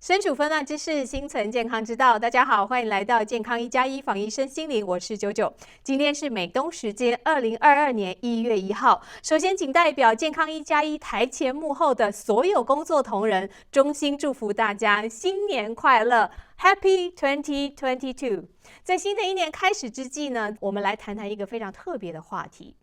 身处纷乱之世，心存健康之道。大家好，欢迎来到健康1+1防疫身心灵，我是99。今天是美东时间2022年1月1号。首先，仅代表健康1+1台前幕后的所有工作同仁，衷心祝福大家新年快乐 ，Happy 2022！在新的一年开始之际呢，我们来谈谈一个非常特別的話題。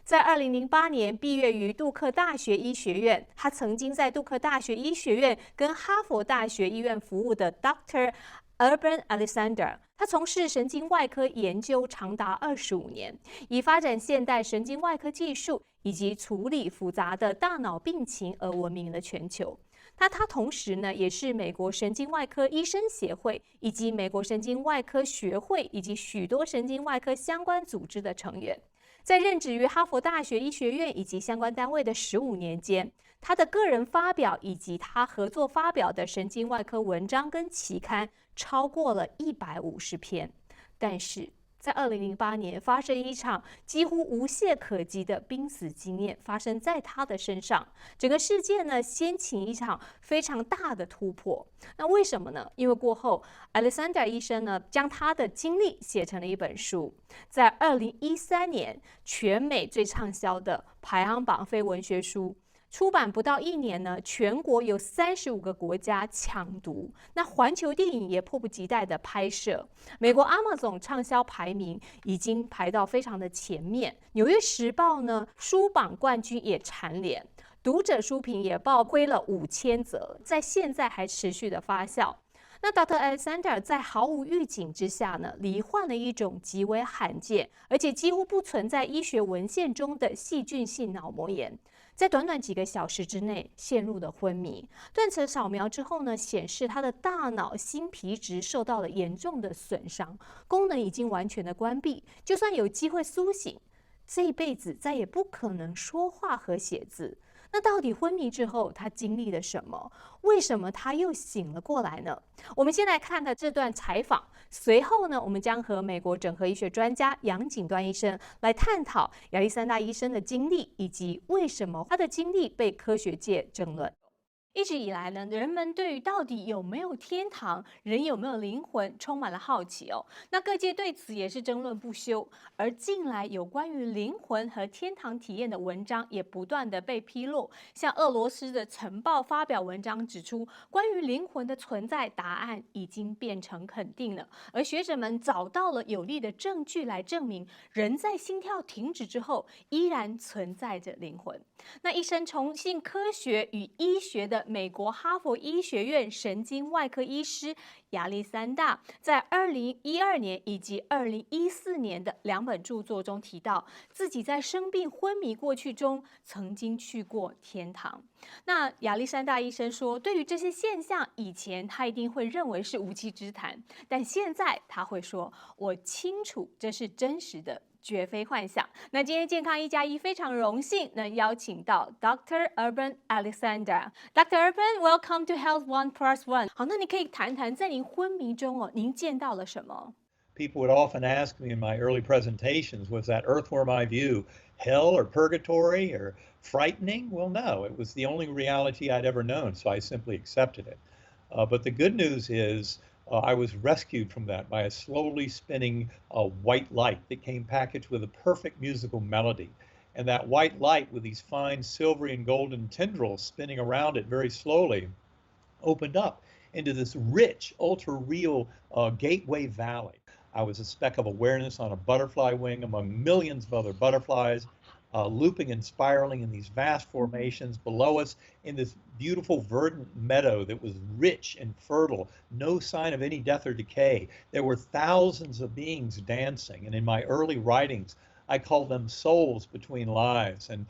在2008年畢業於杜克大學醫學院，他曾經在杜克大學醫學院跟哈佛大學醫院服務的 Dr. Urban Alexander， 他從事神經外科研究長達25年，以發展現代神經外科技術以及處理複雜的大腦病情而聞名了全球。那他同時呢，也是美國神經外科醫生協會以及美國神經外科學會以及許多神經外科相關組織的成員。在任職於哈佛大學醫學院以及相關單位的15年間，他的個人發表以及他合作發表的神經外科文章跟期刊超過了150篇。但是在2008年發生一場幾乎無懈可擊的瀕死經驗發生在他的身上，整個世界呢掀起一場非常大的突破。那為什麼呢？因為過後 Alexander 醫生呢將他的經歷寫成了一本書，在2013年全美最暢銷的排行榜非文學書。出版不到1年呢，全國有35個國家搶讀，那環球電影也迫不及待的拍攝。美國 Amazon 暢銷排名已經排到非常的前面，紐約時報呢書榜冠軍也蟬聯，讀者書評也爆虧了5000則，在現在還持續的發酵。那 Dr. Alexander 在毫無預警之下呢，罹患了一種極為罕見，而且幾乎不存在醫學文獻中的細菌性腦膜炎。在短短幾個小時之內陷入了昏迷，斷層掃描之後呢，顯示他的大腦新皮質受到了嚴重的損傷，功能已經完全的關閉，就算有機會甦醒，這一輩子再也不可能說話和寫字。那到底昏迷之後他經歷了什麼？為什麼他又醒了過來呢？我們先來看他這段採訪，隨後呢，我們將和美國整合醫學專家楊景端醫生來探討亞歷山大醫生的經歷，以及為什麼他的經歷被科學界爭論。一直以來呢，人們對於到底有沒有天堂，人有沒有靈魂，充滿了好奇哦。那各界對此也是爭論不休。而近來有關於靈魂和天堂體驗的文章也不斷的被披露。像俄羅斯的晨報發表文章指出，關於靈魂的存在答案已經變成肯定了。而學者們找到了有力的證據來證明，人在心跳停止之後，依然存在着靈魂。那一生崇信科學與醫學的美國哈佛醫學院神經外科醫師亞歷山大，在2012年以及2014年的2本著作中提到，自己在生病昏迷過去中曾經去過天堂。那亞歷山大醫生說，對於這些現象，以前他一定會認為是無稽之談，但現在他會說，我清楚這是真實的，絕非幻想。那今天健康1+1非常榮幸能邀請到 Dr. Urban Alexander。Dr. Urban, welcome to Health 1+1。好，那你可以談談在您昏迷中哦，您見到了什麼？ People would often ask me in my early presentations, was that earthworm eye view hell or purgatory or frightening? Well, no, it was the only reality I'd ever known, so I simply accepted it. But the good news is I was rescued from that by a slowly spinning white light that came packaged with a perfect musical melody. And that white light with these fine silvery and golden tendrils spinning around it very slowly opened up into this rich, ultra-real gateway valley. I was a speck of awareness on a butterfly wing among millions of other butterflies, looping and spiraling in these vast formations below us in this beautiful verdant meadow that was rich and fertile, no sign of any death or decay. There were thousands of beings dancing, and in my early writings, I called them souls between lives. And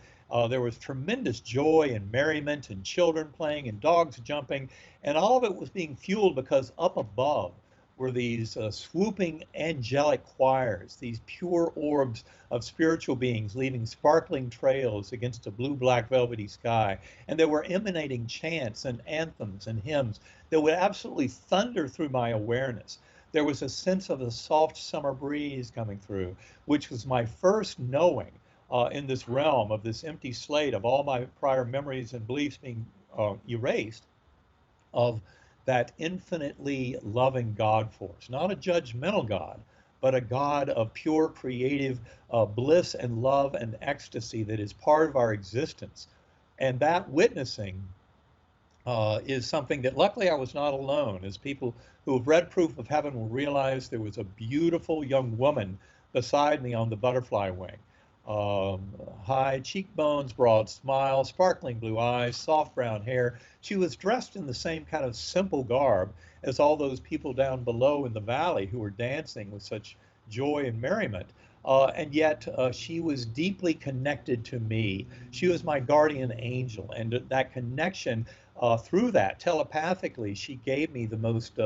there was tremendous joy and merriment and children playing and dogs jumping, and all of it was being fueled because up above were these swooping angelic choirs, these pure orbs of spiritual beings leaving sparkling trails against a blue-black velvety sky. And they were emanating chants and anthems and hymns that would absolutely thunder through my awareness. There was a sense of a soft summer breeze coming through, which was my first knowing in this realm of this empty slate of all my prior memories and beliefs being erased, of that infinitely loving God force, not a judgmental God, but a God of pure creative bliss and love and ecstasy that is part of our existence. And that witnessing is something that luckily I was not alone, as people who have read Proof of Heaven will realize there was a beautiful young woman beside me on the butterfly wing. High cheekbones, broad smile, sparkling blue eyes, soft brown hair. She was dressed in the same kind of simple garb as all those people down below in the valley who were dancing with such joy and merriment. And yet she was deeply connected to me. She was my guardian angel, and that connection through that, telepathically, she gave me the most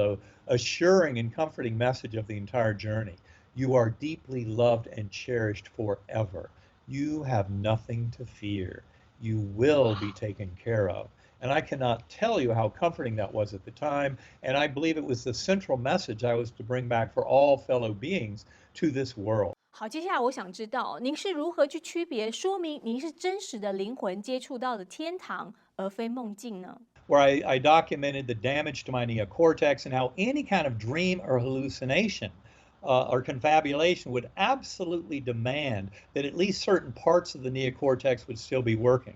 assuring and comforting message of the entire journey. You are deeply loved and cherished forever. You have nothing to fear. You will be taken care of. And I cannot tell you how comforting that was at the time. And I believe it was the central message I was to bring back for all fellow beings to this world. 好，接下来我想知道您是如何去区别，说明您是真实的灵魂接触到的天堂，而非梦境呢？ Where I documented the damage to my neocortex and how any kind of dream or hallucination or confabulation would absolutely demand that at least certain parts of the neocortex would still be working.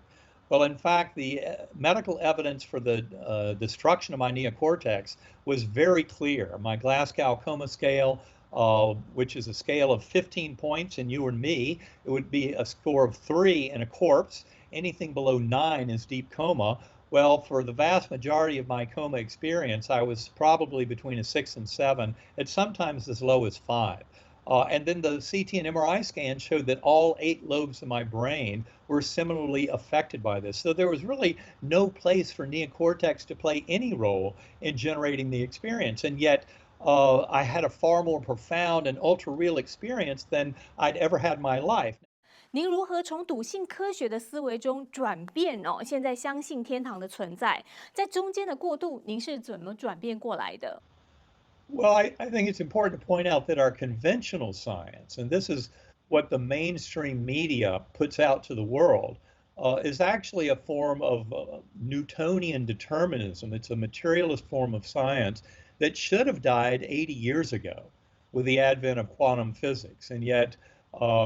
Well, in fact, the medical evidence for the destruction of my neocortex was very clear. My Glasgow Coma Scale, which is a scale of 15 points in you and me, it would be a score of 3 in a corpse. Anything below 9 is deep coma. Well, for the vast majority of my coma experience, I was probably between a 6 and 7, and sometimes as low as 5. And then the CT and MRI scans showed that all 8 lobes of my brain were similarly affected by this. So there was really no place for neocortex to play any role in generating the experience. And yet, I had a far more profound and ultra-real experience than I'd ever had in my life. 您如何从笃信科学的思维中转变现在相信天堂的存在，在中间的过渡，您是怎么转变过来的？ Well, I think it's important to point out that our conventional science, and this is what the mainstream media puts out to the world, is actually a form of Newtonian determinism. It's a materialist form of science that should have died 80 years ago with the advent of quantum physics. And yet,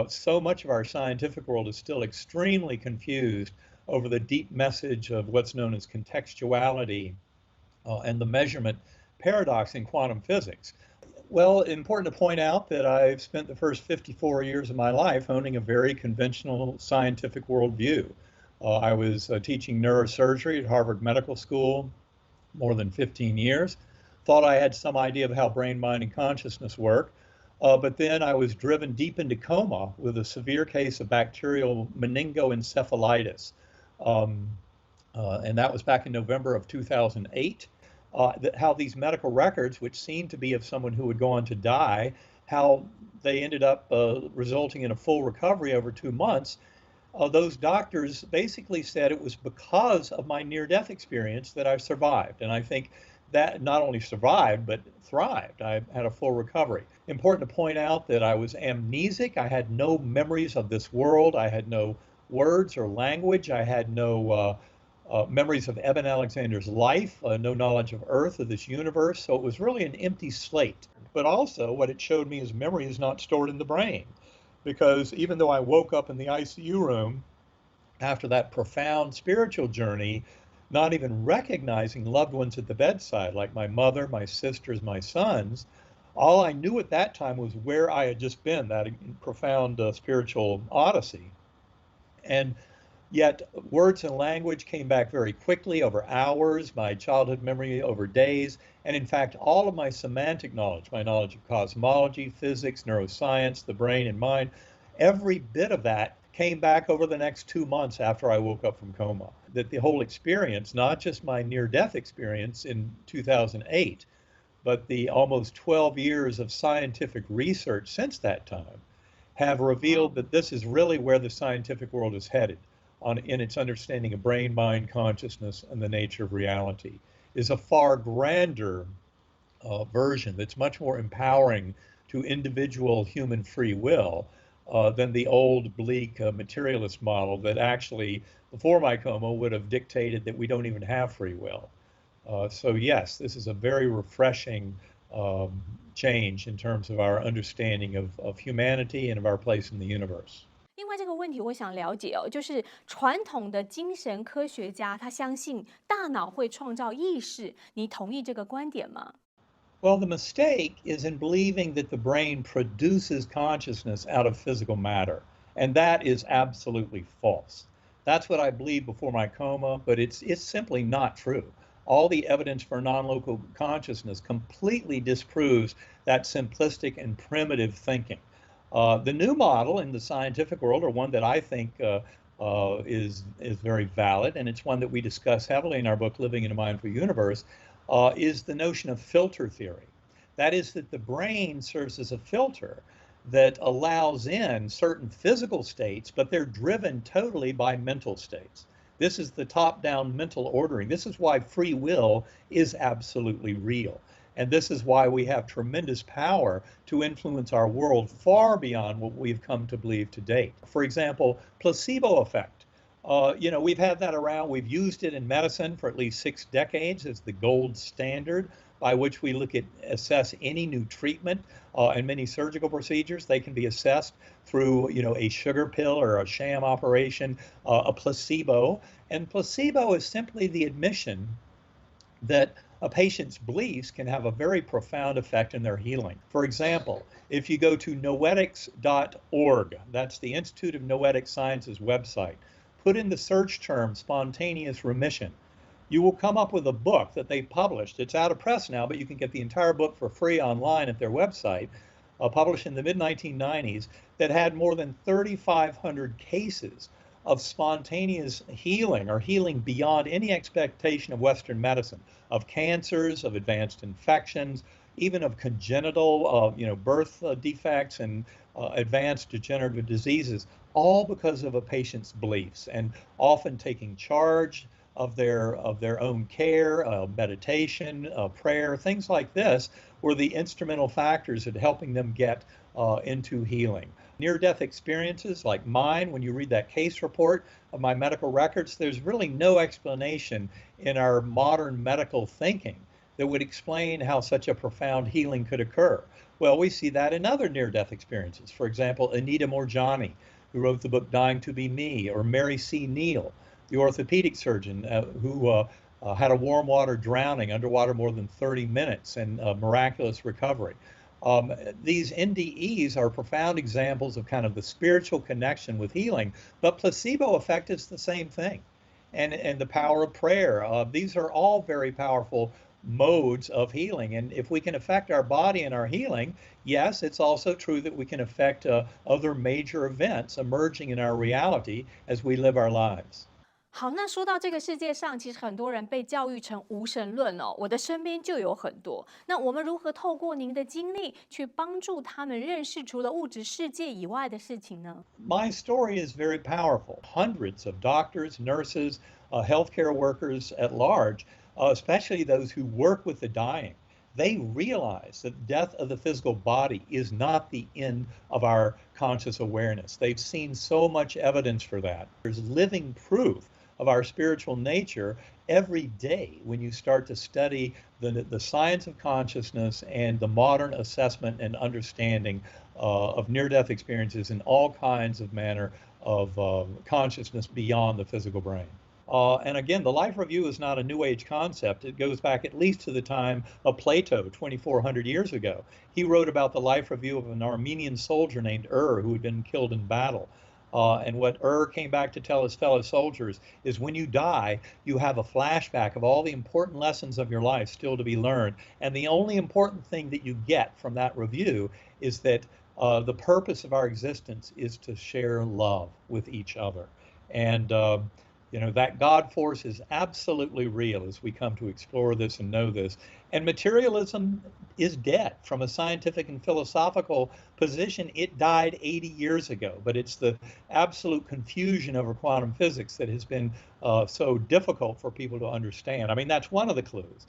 so much of our scientific world is still extremely confused over the deep message of what's known as contextuality and the measurement paradox in quantum physics. Well, important to point out that I've spent the first 54 years of my life owning a very conventional scientific worldview. I was teaching neurosurgery at Harvard Medical School more than 15 years. Thought I had some idea of how brain, mind, and consciousness work. But then I was driven deep into coma with a severe case of bacterial meningoencephalitis. And that was back in November of 2008. How these medical records, which seemed to be of someone who would go on to die, how they ended up resulting in a full recovery over 2 months. Those doctors basically said it was because of my near-death experience that I survived. And I think that not only survived, but thrived. I had a full recovery. Important to point out that I was amnesic. I had no memories of this world. I had no words or language. I had no memories of Eben Alexander's life, no knowledge of Earth or this universe. So it was really an empty slate. But also what it showed me is memory is not stored in the brain. Because even though I woke up in the ICU room after that profound spiritual journey, not even recognizing loved ones at the bedside, like my mother, my sisters, my sons, all I knew at that time was where I had just been, that profound spiritual odyssey. And yet words and language came back very quickly over hours, my childhood memory over days, and in fact, all of my semantic knowledge, my knowledge of cosmology, physics, neuroscience, the brain and mind, every bit of that came back over the next 2 months after I woke up from coma. That the whole experience, not just my near-death experience in 2008, but the almost 12 years of scientific research since that time, have revealed that this is really where the scientific world is headed in its understanding of brain, mind, consciousness, and the nature of reality, is a far grander version that's much more empowering to individual human free will than the old bleak materialist model that actually, before my coma, would have dictated that we don't even have free will. So yes, this is a very refreshing change in terms of our understanding of humanity and of our place in the universe. 另外这个问题我想了解哦，就是传统的精神科学家他相信大脑会创造意识，你同意这个观点吗？ Well, the mistake is in believing that the brain produces consciousness out of physical matter, and that is absolutely false. That's what I believed before my coma, but it's simply not true. All the evidence for non-local consciousness completely disproves that simplistic and primitive thinking. The new model in the scientific world, or one that I think is very valid, and it's one that we discuss heavily in our book, Living in a Mindful Universe, is the notion of filter theory. That is that the brain serves as a filter that allows in certain physical states, but they're driven totally by mental states. This is the top-down mental ordering. This is why free will is absolutely real. And this is why we have tremendous power to influence our world far beyond what we've come to believe to date. For example, placebo effect. We've had that around. We've used it in medicine for at least 6 decades as the gold standard by which we assess any new treatment and many surgical procedures. They can be assessed through, a sugar pill or a sham operation, a placebo. And placebo is simply the admission that a patient's beliefs can have a very profound effect in their healing. For example, if you go to noetics.org, that's the Institute of Noetic Sciences website, put in the search term spontaneous remission, you will come up with a book that they published. It's out of press now, but you can get the entire book for free online at their website, published in the mid-1990s, that had more than 3,500 cases of spontaneous healing or healing beyond any expectation of Western medicine, of cancers, of advanced infections, even of congenital, birth defects and advanced degenerative diseases, all because of a patient's beliefs and often taking charge of their own care, meditation, prayer, things like this were the instrumental factors in helping them get into healing. Near-death experiences like mine, when you read that case report of my medical records, there's really no explanation in our modern medical thinking that would explain how such a profound healing could occur. Well, we see that in other near-death experiences. For example, Anita Moorjani, who wrote the book Dying to Be Me, or Mary C. Neal, the orthopedic surgeon who had a warm water drowning underwater more than 30 minutes and miraculous recovery. These NDEs are profound examples of kind of the spiritual connection with healing, but placebo effect is the same thing. And the power of prayer. These are all very powerful modes of healing. And if we can affect our body and our healing, yes, it's also true that we can affect other major events emerging in our reality as we live our lives. 好，那说到这个世界上，其实很多人被教育成无神论哦，我的身边就有很多。那我们如何透过您的经历去帮助他们认识除了物质世界以外的事情呢？ My story is very powerful. Hundreds of doctors, nurses, healthcare workers at large, especially those who work with the dying, they realize that death of the physical body is not the end of our conscious awareness. They've seen so much evidence for that. There's living proof of our spiritual nature every day when you start to study the science of consciousness and the modern assessment and understanding of near-death experiences in all kinds of manner of consciousness beyond the physical brain. And again, the life review is not a New Age concept. It goes back at least to the time of Plato, 2,400 years ago. He wrote about the life review of an Armenian soldier named who had been killed in battle. And what came back to tell his fellow soldiers is when you die, you have a flashback of all the important lessons of your life still to be learned. And the only important thing that you get from that review is that the purpose of our existence is to share love with each other. And that God force is absolutely real as we come to explore this and know this. And materialism is dead. From a scientific and philosophical position, it died 80 years ago. But it's the absolute confusion over quantum physics that has been so difficult for people to understand. I mean, that's one of the clues.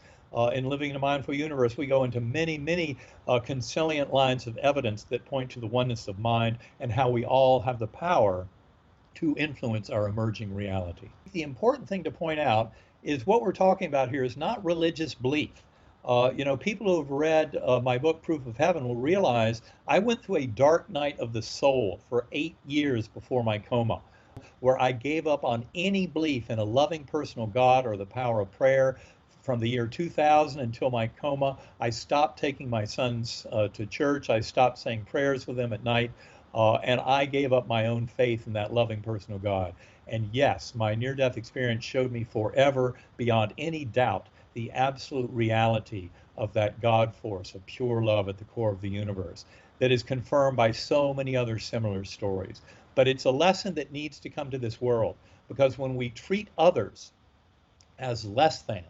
In Living in a Mindful Universe, we go into many, many consilient lines of evidence that point to the oneness of mind and how we all have the power to influence our emerging reality. The important thing to point out is what we're talking about here is not religious belief. People who have read my book, Proof of Heaven, will realize I went through a dark night of the soul for 8 years before my coma, where I gave up on any belief in a loving personal God or the power of prayer. From the year 2000 until my coma, I stopped taking my sons to church. I stopped saying prayers with them at night. And I gave up my own faith in that loving personal God. And yes, my near-death experience showed me forever, beyond any doubt, the absolute reality of that God force of pure love at the core of the universe that is confirmed by so many other similar stories. But it's a lesson that needs to come to this world, because when we treat others as less than,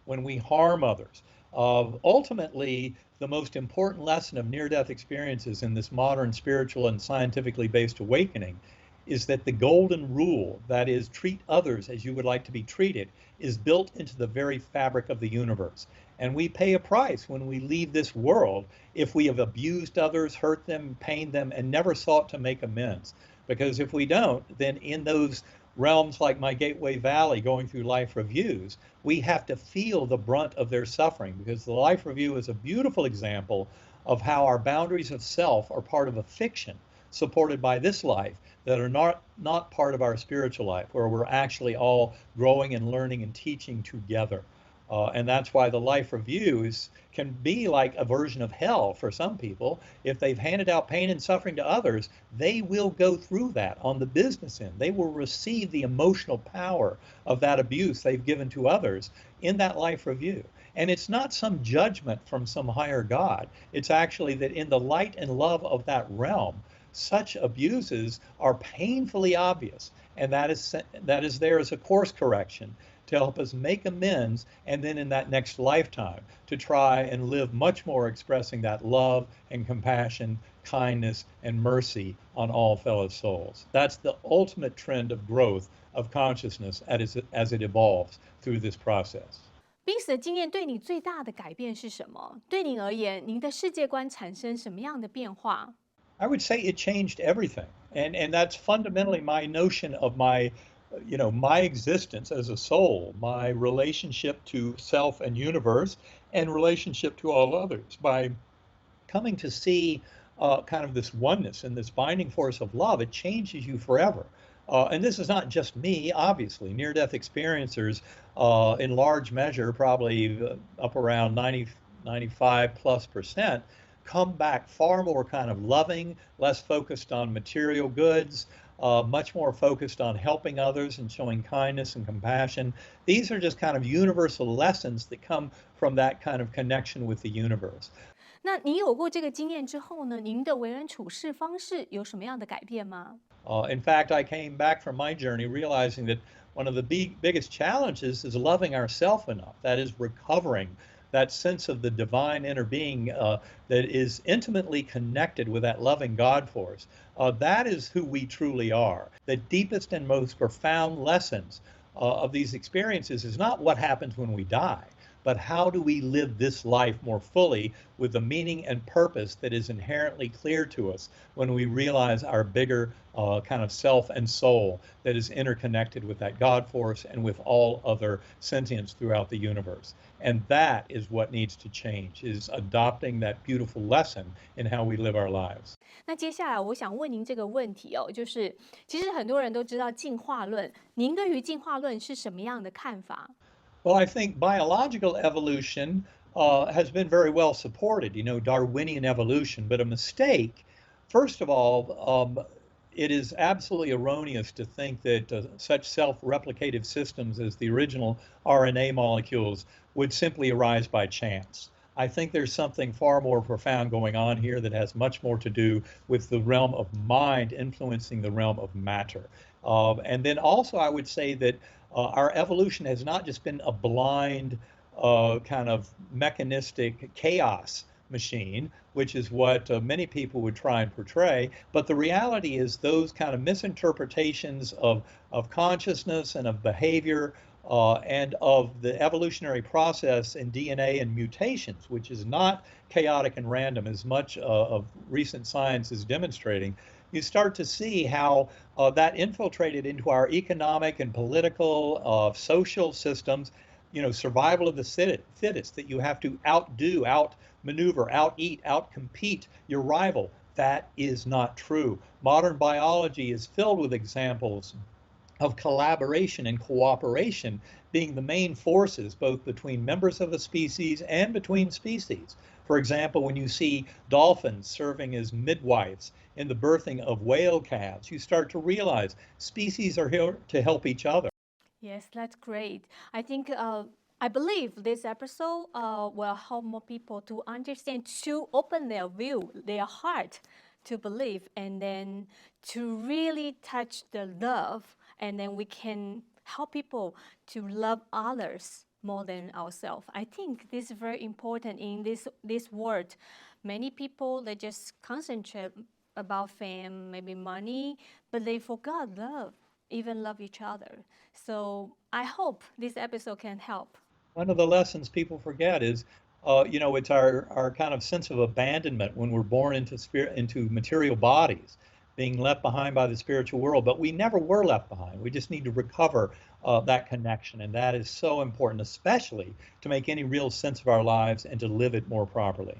when we harm others, ultimately, the most important lesson of near-death experiences in this modern spiritual and scientifically based awakening is that the golden rule, that is, treat others as you would like to be treated, is built into the very fabric of the universe. And we pay a price when we leave this world if we have abused others, hurt them, pained them, and never sought to make amends. Because if we don't, then in those realms like my Gateway Valley going through life reviews, we have to feel the brunt of their suffering, because the life review is a beautiful example of how our boundaries of self are part of a fiction supported by this life that are not part of our spiritual life, where we're actually all growing and learning and teaching together. And that's why the life review can be like a version of hell for some people. If they've handed out pain and suffering to others, they will go through that on the business end. They will receive the emotional power of that abuse they've given to others in that life review. And it's not some judgment from some higher God. It's actually that in the light and love of that realm, such abuses are painfully obvious. And that is there as a course correction to help us make amends, and then in that next lifetime to try and live much more expressing that love and compassion, kindness, and mercy on all fellow souls. That's the ultimate trend of growth of consciousness as it evolves through this process. 濒死的经验对你最大的改变是什么？对您而言，您的世界观产生什么样的变化？ I would say it changed everything. And that's fundamentally my notion of my existence as a soul, my relationship to self and universe, and relationship to all others. By coming to see kind of this oneness and this binding force of love, it changes you forever. And this is not just me, obviously. Near-death experiencers, in large measure, probably up around 95+%, come back far more kind of loving, less focused on material goods, much more focused on helping others and showing kindness and compassion. These are just kind of universal lessons that come from that kind of connection with the universe. 那你有过这个经验之后呢？您的为人处事方式有什么样的改变吗？ In fact, I came back from my journey realizing that one of the biggest challenges is loving ourselves enough. That is, recovering that sense of the divine inner being that is intimately connected with that loving God force. That is who we truly are. The deepest and most profound lessons of these experiences is not what happens when we die, but how do we live this life more fully with the meaning and purpose that is inherently clear to us when we realize our bigger kind of self and soul that is interconnected with that God force and with all other sentience throughout the universe. And that is what needs to change, is adopting that beautiful lesson in how we live our lives. 那接下来我想问您这个问题哦，就是其实很多人都知道进化论，您对于进化论是什么样的看法？ Well, I think biological evolution has been very well supported, Darwinian evolution, but a mistake. First of all, it is absolutely erroneous to think that such self-replicative systems as the original RNA molecules would simply arise by chance. I think there's something far more profound going on here that has much more to do with the realm of mind influencing the realm of matter. And then also I would say that our evolution has not just been a blind kind of mechanistic chaos machine, which is what many people would try and portray, but the reality is those kind of misinterpretations of consciousness and of behavior and of the evolutionary process in DNA and mutations, which is not chaotic and random as much of recent science is demonstrating. you start to see how that infiltrated into our economic and political, social systems. Survival of the fittest, that you have to outdo, outmaneuver, out-eat, out-compete your rival. That is not true. Modern biology is filled with examples of collaboration and cooperation being the main forces, both between members of a species and between species. For example, when you see dolphins serving as midwives in the birthing of whale calves, you start to realize species are here to help each other. Yes, that's great. I believe this episode will help more people to understand, to open their view, their heart to believe, and then to really touch the love, and then we can help people to love others more than ourselves. I think this is very important in this world. Many people, they just concentrate about fame, maybe money, but they forgot love, even love each other. So I hope this episode can help. One of the lessons people forget is, it's our kind of sense of abandonment when we're born into material bodies, being left behind by the spiritual world. But we never were left behind. We just need to recover that connection, and that is so important, especially to make any real sense of our lives and to live it more properly.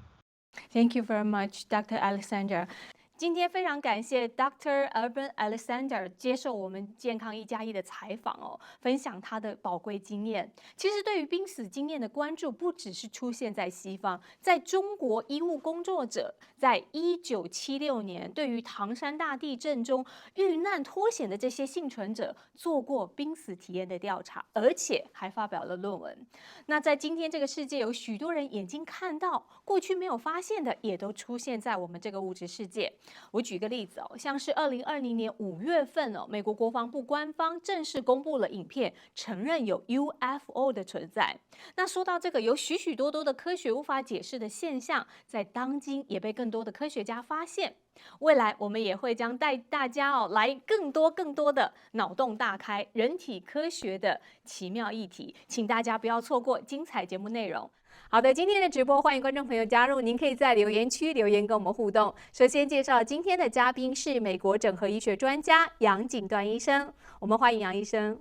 Thank you very much, Dr. Alexander. 今天非常感谢 Dr. Urban Alexander 接受我们健康1+1的采访哦，分享他的宝贵经验。其实对于濒死经验的关注，不只是出现在西方，在中国医务工作者在1976年对于唐山大地震中遇难脱险的这些幸存者做过濒死体验的调查，而且还发表了论文。那在今天这个世界，有许多人眼睛看到，过去没有发现的，也都出现在我们这个物质世界。我举个例子哦，像是2020年5月份哦，美国国防部官方正式公布了影片，承认有 UFO 的存在。那说到这个，有许多的科学无法解释的现象，在当今也被更多的科学家发现。未来我们也会将带大家来更多的脑洞大开人体科学的奇妙议题，请大家不要错过精彩节目内容。好的，今天的直播欢迎观众朋友加入，您可以在留言区留言跟我们互动。首先介绍今天的嘉宾是美国整合医学专家杨锦端医生，我们欢迎杨医生。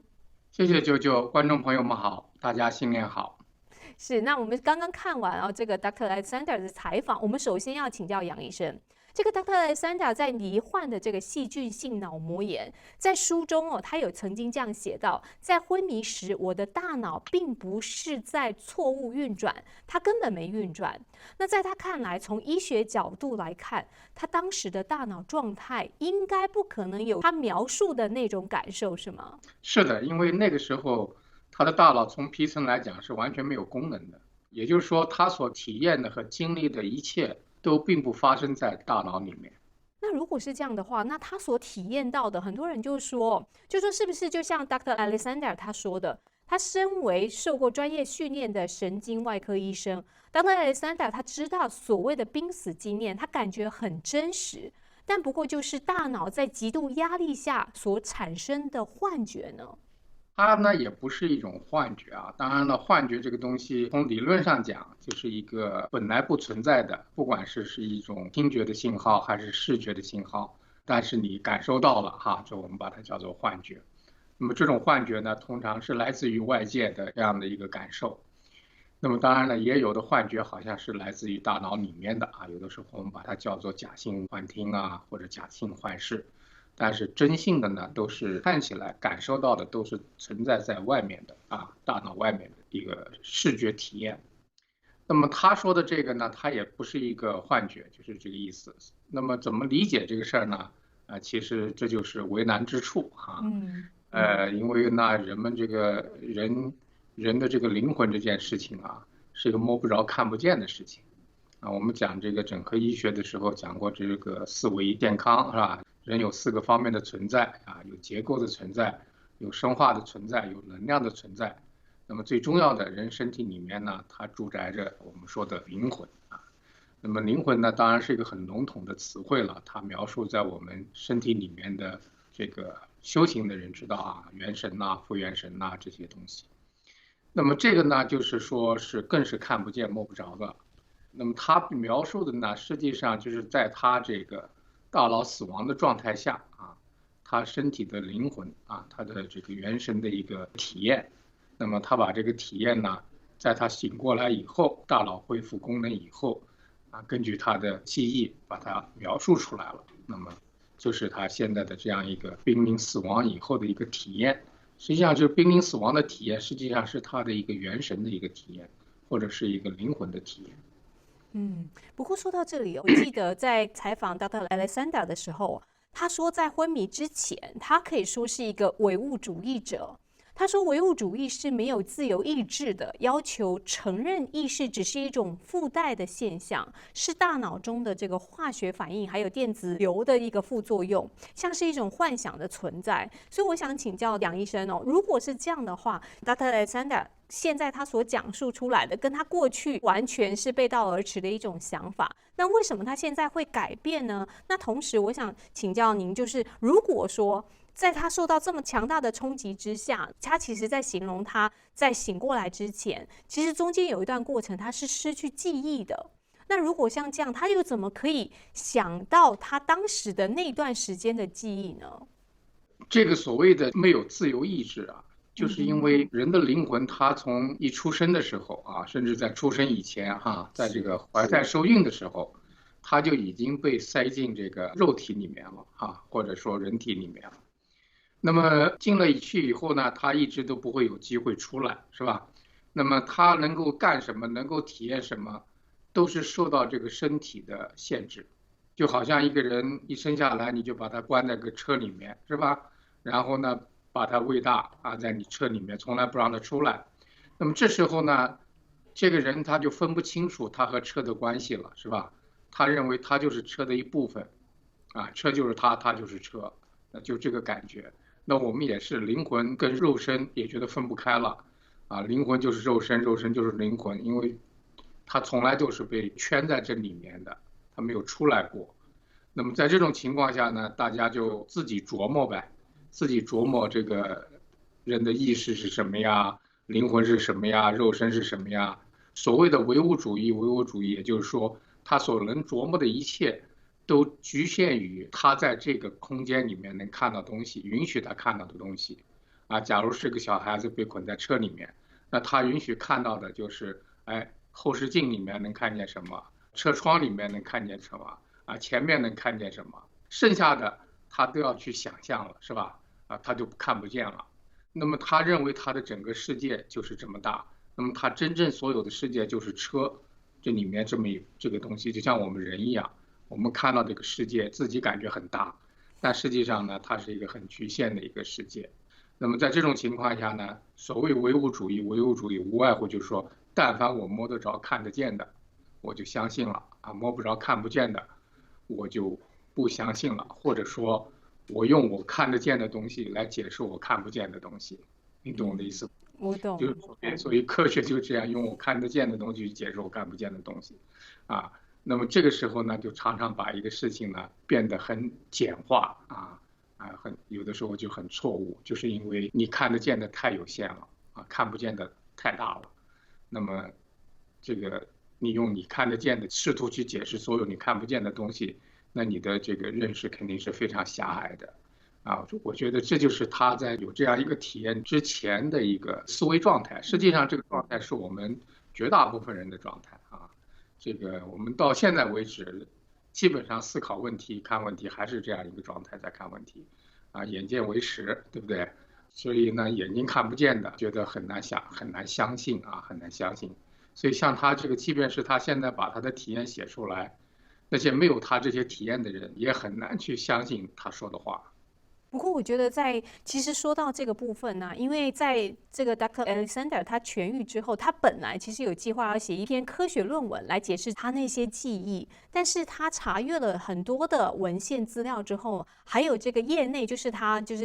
谢谢九九，观众朋友们好，大家新年好。是，那我们刚刚看完这个 Dr. Alexander 的采访，我们首先要请教杨医生。这个 Dr. Alexander 在罹患的这个细菌性脑膜炎，在书中他有曾经这样写到，在昏迷时，我的大脑并不是在错误运转，它根本没运转。那在他看来，从医学角度来看，他当时的大脑状态应该不可能有他描述的那种感受，是吗？是的，因为那个时候他的大脑从皮层来讲是完全没有功能的，也就是说，他所体验的和经历的一切都并不发生在大脑里面。那如果是这样的话，那他所体验到的，很多人就说是不是就像 Dr. Alexander 他说的，他身为受过专业训练的神经外科医生 ，Dr. Alexander 他知道所谓的濒死经验，他感觉很真实，但不过就是大脑在极度压力下所产生的幻觉呢？它呢也不是一种幻觉啊，当然了，幻觉这个东西从理论上讲就是一个本来不存在的，不管是一种听觉的信号还是视觉的信号，但是你感受到了哈，就我们把它叫做幻觉。那么这种幻觉呢，通常是来自于外界的这样的一个感受。那么当然了，也有的幻觉好像是来自于大脑里面的啊，有的时候我们把它叫做假性幻听啊，或者假性幻视。但是真性的呢，都是看起来感受到的都是存在在外面的啊，大脑外面的一个视觉体验。那么他说的这个呢，他也不是一个幻觉，就是这个意思。那么怎么理解这个事儿呢？其实这就是为难之处哈。因为呢，人们这个人的这个灵魂这件事情啊，是一个摸不着看不见的事情啊。我们讲这个整合医学的时候讲过这个四维健康是吧？人有4个方面的存在啊，有结构的存在，有生化的存在，有能量的存在。那么最重要的，人身体里面呢，它住宅着我们说的灵魂啊。那么灵魂呢，当然是一个很笼统的词汇了，它描述在我们身体里面的这个修行的人知道啊，元神呐、副元神呐这些东西。那么这个呢，就是说是更是看不见摸不着的。那么他描述的呢，实际上就是在他这个大脑死亡的状态下啊，他身体的灵魂啊，他的这个元神的一个体验。那么他把这个体验呢，在他醒过来以后，大脑恢复功能以后啊，根据他的记忆把它描述出来了。那么就是他现在的这样一个濒临死亡以后的一个体验。实际上，就是濒临死亡的体验，实际上是他的一个元神的一个体验，或者是一个灵魂的体验。不过说到这里，我记得在采访 Dr. Alexander 的时候，他说在昏迷之前，他可以说是一个唯物主义者。他说，唯物主义是没有自由意志的，要求承认意识只是一种附带的现象，是大脑中的这个化学反应还有电子流的一个副作用，像是一种幻想的存在。所以我想请教杨医生哦，如果是这样的话 ，Dr. Alexander 现在他所讲述出来的，跟他过去完全是背道而驰的一种想法，那为什么他现在会改变呢？那同时我想请教您，就是如果说在他受到这么强大的冲击之下，他其实在形容他在醒过来之前，其实中间有一段过程他是失去记忆的。那如果像这样，他又怎么可以想到他当时的那段时间的记忆呢？这个所谓的没有自由意志啊，就是因为人的灵魂，他从一出生的时候啊，甚至在出生以前在这个怀胎受孕的时候，他就已经被塞进这个肉体里面了或者说人体里面了。那么进了去以后呢，他一直都不会有机会出来，是吧？那么他能够干什么，能够体验什么，都是受到这个身体的限制。就好像一个人一生下来，你就把他关在个车里面，是吧？然后呢，把他喂大在你车里面，从来不让他出来。那么这时候呢，这个人他就分不清楚他和车的关系了，是吧？他认为他就是车的一部分，车就是他，他就是车，那就这个感觉。那我们也是灵魂跟肉身也觉得分不开了灵魂就是肉身，肉身就是灵魂，因为它从来都是被圈在这里面的，它没有出来过。那么在这种情况下呢，大家就自己琢磨呗，自己琢磨这个人的意识是什么呀，灵魂是什么呀，肉身是什么呀。所谓的唯物主义，唯物主义也就是说，他所能琢磨的一切都局限于他在这个空间里面能看到东西，允许他看到的东西假如是个小孩子被捆在车里面，那他允许看到的就是后视镜里面能看见什么，车窗里面能看见什么前面能看见什么，剩下的他都要去想象了，是吧？他就看不见了。那么他认为他的整个世界就是这么大，那么他真正所有的世界就是车这里面这个东西，就像我们人一样，我们看到这个世界自己感觉很大，但实际上呢，它是一个很局限的一个世界。那么在这种情况下呢，所谓唯物主义，唯物主义无外乎就是说，但凡我摸得着看得见的，我就相信了摸不着看不见的，我就不相信了，或者说我用我看得见的东西来解释我看不见的东西，你懂我的意思？我懂。就是所以科学就这样，用我看得见的东西去解释我看不见的东西那么这个时候呢，就常常把一个事情呢变得很简化有的时候就很错误，就是因为你看得见的太有限了看不见的太大了。那么这个你用你看得见的试图去解释所有你看不见的东西，那你的这个认识肯定是非常狭隘的我觉得这就是他在有这样一个体验之前的一个思维状态。实际上这个状态是我们绝大部分人的状态这个我们到现在为止基本上思考问题看问题还是这样一个状态在看问题眼见为实，对不对？所以呢眼睛看不见的觉得很难相信很难相信。所以像他这个，即便是他现在把他的体验写出来，那些没有他这些体验的人也很难去相信他说的话。不过我觉得其实说到这个部分呢因为在这个 Dr. Alexander 他痊愈之后，他本来其实有计划要写一篇科学论文来解释他那些记忆，但是他查阅了很多的文献资料之后，还有这个业内就是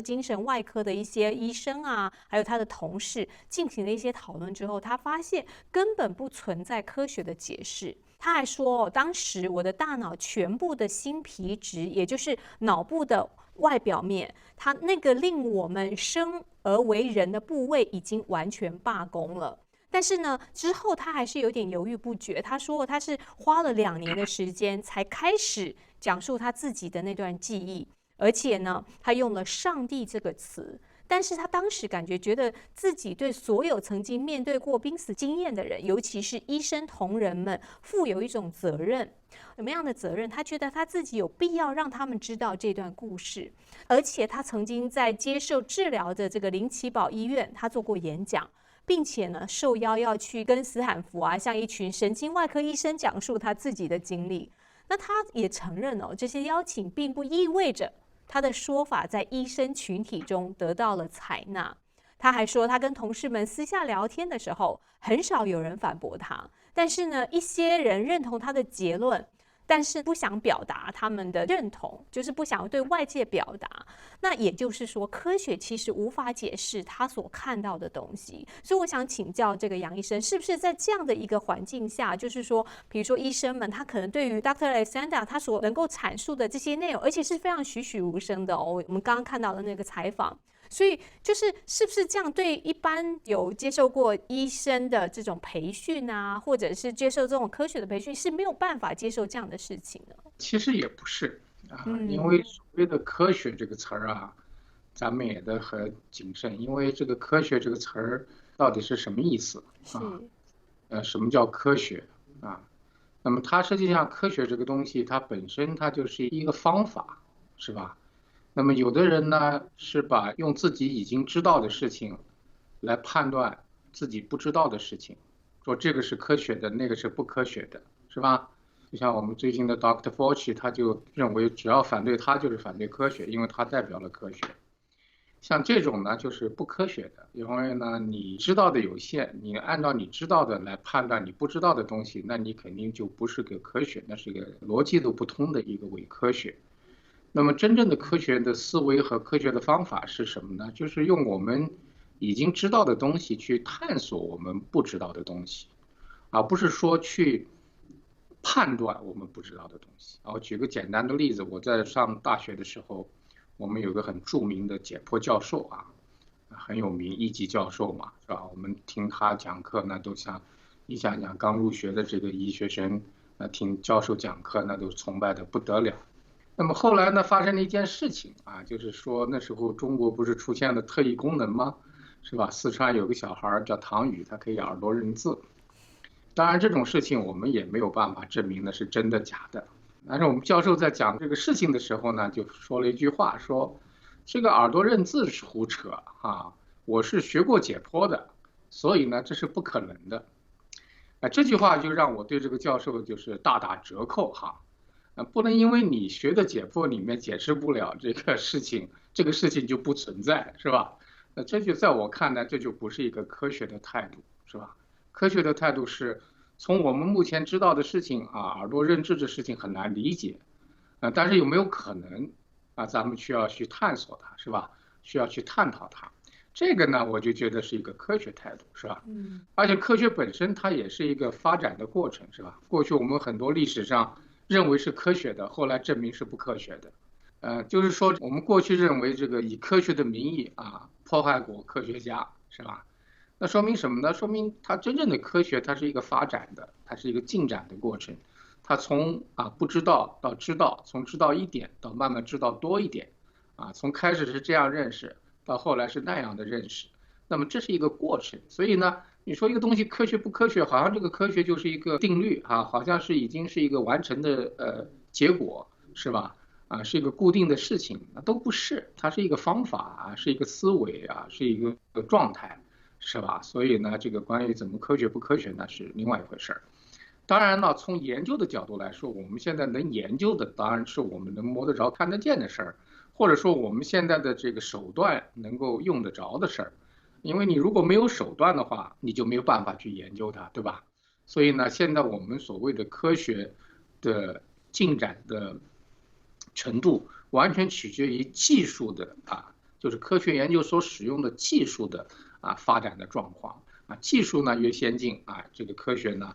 精神外科的一些医生还有他的同事进行了一些讨论之后，他发现根本不存在科学的解释。他还说当时我的大脑全部的新皮质，也就是脑部的外表面，它那个令我们生而为人的部位已经完全罢工了。但是呢，之后他还是有点犹豫不决。他说他是花了2年的时间才开始讲述他自己的那段记忆，而且呢，他用了上帝这个词。但是他当时觉得自己对所有曾经面对过濒死经验的人，尤其是医生同仁们，负有一种责任。什么样的责任？他觉得他自己有必要让他们知道这段故事。而且他曾经在接受治疗的这个林奇堡医院，他做过演讲，并且呢，受邀要去跟斯坦福向一群神经外科医生讲述他自己的经历。那他也承认这些邀请并不意味着他的说法在医生群体中得到了采纳。他还说，他跟同事们私下聊天的时候，很少有人反驳他，但是呢，一些人认同他的结论，但是不想表达他们的认同，就是不想对外界表达。那也就是说，科学其实无法解释他所看到的东西。所以我想请教这个杨医生，是不是在这样的一个环境下，就是说，比如说医生们他可能对于 Dr. Alexander 他所能够阐述的这些内容，而且是非常栩栩如生的我们刚刚看到的那个采访。所以是不是这样，对一般有接受过医生的这种培训或者是接受这种科学的培训，是没有办法接受这样的事情呢？其实也不是因为所谓的科学这个词儿咱们也得很谨慎，因为这个科学这个词儿到底是什么意思什么叫科学那么它实际上科学这个东西，它本身它就是一个方法，是吧？那么有的人呢，是把用自己已经知道的事情来判断自己不知道的事情，说这个是科学的，那个是不科学的，是吧？就像我们最近的 Dr. Fauci， 他就认为只要反对他就是反对科学，因为他代表了科学。像这种呢，就是不科学的，因为呢，你知道的有限，你按照你知道的来判断你不知道的东西，那你肯定就不是个科学，那是个逻辑都不通的一个伪科学。那么真正的科学的思维和科学的方法是什么呢？就是用我们已经知道的东西去探索我们不知道的东西，而不是说去判断我们不知道的东西。我举个简单的例子，我在上大学的时候，我们有个很著名的解剖教授很有名，1级教授嘛，是吧？我们听他讲课那都像你想想刚入学的这个医学生，听教授讲课那都崇拜的不得了。那么后来呢，发生了一件事情就是说那时候中国不是出现了特异功能吗？是吧？四川有个小孩叫唐宇，他可以耳朵认字。当然这种事情我们也没有办法证明的是真的假的。但是我们教授在讲这个事情的时候呢，就说了一句话，说这个耳朵认字是胡扯我是学过解剖的，所以呢这是不可能的。这句话就让我对这个教授就是大打折扣不能因为你学的解剖里面解释不了这个事情，这个事情就不存在，是吧？那这就在我看来，这就不是一个科学的态度，是吧？科学的态度是从我们目前知道的事情耳朵认知的事情很难理解但是有没有可能咱们需要去探索它，是吧？需要去探讨它。这个呢，我就觉得是一个科学态度，是吧？而且科学本身它也是一个发展的过程，是吧？过去我们很多历史上认为是科学的，后来证明是不科学的。就是说我们过去认为这个以科学的名义迫害过科学家，是吧？那说明什么呢？说明它真正的科学它是一个发展的，它是一个进展的过程。它从不知道到知道，从知道一点到慢慢知道多一点从开始是这样认识到后来是那样的认识。那么这是一个过程。所以呢，你说一个东西科学不科学，好像这个科学就是一个定律好像是已经是一个完成的结果，是吧？是一个固定的事情，都不是，它是一个方法是一个思维是一个状态，是吧？所以呢，这个关于怎么科学不科学呢，是另外一回事儿。当然了，从研究的角度来说，我们现在能研究的当然是我们能摸得着看得见的事儿，或者说我们现在的这个手段能够用得着的事儿。因为你如果没有手段的话，你就没有办法去研究它，对吧？所以呢，现在我们所谓的科学的进展的程度，完全取决于技术的就是科学研究所使用的技术的发展的状况技术呢越先进这个科学呢